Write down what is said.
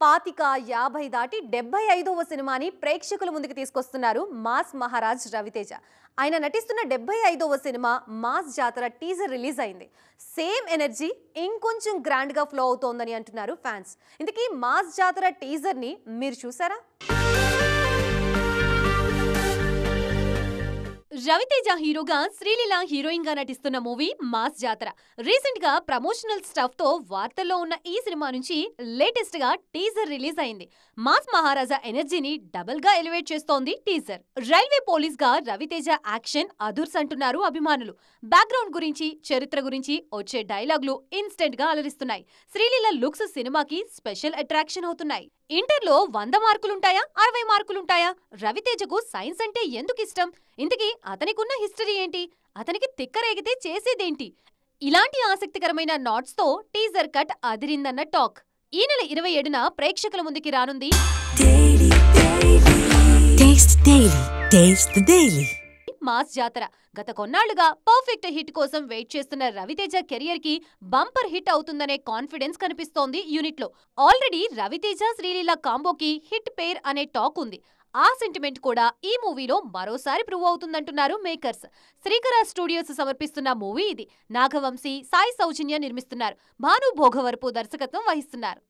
పాతిక 50 దాటి 75వ సినిమాని ప్రేక్షకుల ముందుకు తీసుకొస్తున్నారు మాస్ మహారాజ్ రవితేజ. ఆయన నటిస్తున్న 75వ సినిమా మాస్ జాతర టీజర్ రిలీజ్ అయింది. సేమ్ ఎనర్జీ ఇంకొంచెం గ్రాండ్ గా ఫ్లో అవుతోందని అంటున్నారు ఫ్యాన్స్. ఇంతకీ మాస్ జాతర టీజర్ ని మీరు చూసారా? రవితేజ హీరోగా శ్రీలీల హీరోయిన్ గా నటిస్తున్న మూవీ మాస్ జాతర. రీసెంట్ గా ప్రమోషనల్ స్టఫ్ తో వార్తల్లో ఉన్న ఈ సినిమా నుంచి లేటెస్ట్ గా టీజర్ రిలీజ్ అయింది. మాస్ మహారాజా ఎనర్జీని డబుల్ గా ఎలివేట్ చేస్తోంది టీజర్. రైల్వే పోలీస్ గా రవితేజ యాక్షన్ అదుర్స్ అంటున్నారు అభిమానులు. బ్యాక్గ్రౌండ్ గురించి, చరిత్ర గురించి వచ్చే డైలాగులు ఇన్స్టెంట్ గా అలరిస్తున్నాయి. శ్రీలీల లుక్స్ సినిమాకి స్పెషల్ అట్రాక్షన్ అవుతున్నాయి. ఇంటర్లో 100 మార్కులుంటాయా, 60 మార్కులుంటాయా? రవితేజకు సైన్స్ అంటే ఎందుకు ఇష్టం? ఇంతకీ అతనికున్న హిస్టరీ ఏంటి? అతనికి తిక్కరేగితే చేసేదేంటి? ఇలాంటి ఆసక్తికరమైన నాట్స్ తో టీజర్ కట్ అదిరిందన్న టాక్. ఈ నెల 27న ప్రేక్షకుల ముందుకి రానుంది మాస్ జాతర. గత కొన్నాళ్లుగా పర్ఫెక్ట్ హిట్ కోసం వెయిట్ చేస్తున్న రవితేజ కెరియర్ కి బంపర్ హిట్ అవుతుందనే కాన్ఫిడెన్స్ కనిపిస్తోంది యూనిట్ లో. ఆల్రెడీ రవితేజ శ్రీలీల కాంబోకి హిట్ పేర్ అనే టాక్ ఉంది. ఆ సెంటిమెంట్ కూడా ఈ మూవీలో మరోసారి ప్రూవ్ అవుతుందంటున్నారు మేకర్స్. శ్రీకర స్టూడియోస్ సమర్పిస్తున్న మూవీ ఇది. నాగవంశీ, సాయి సౌజన్య నిర్మిస్తున్నారు. భాను భోగవరపు దర్శకత్వం వహిస్తున్నారు.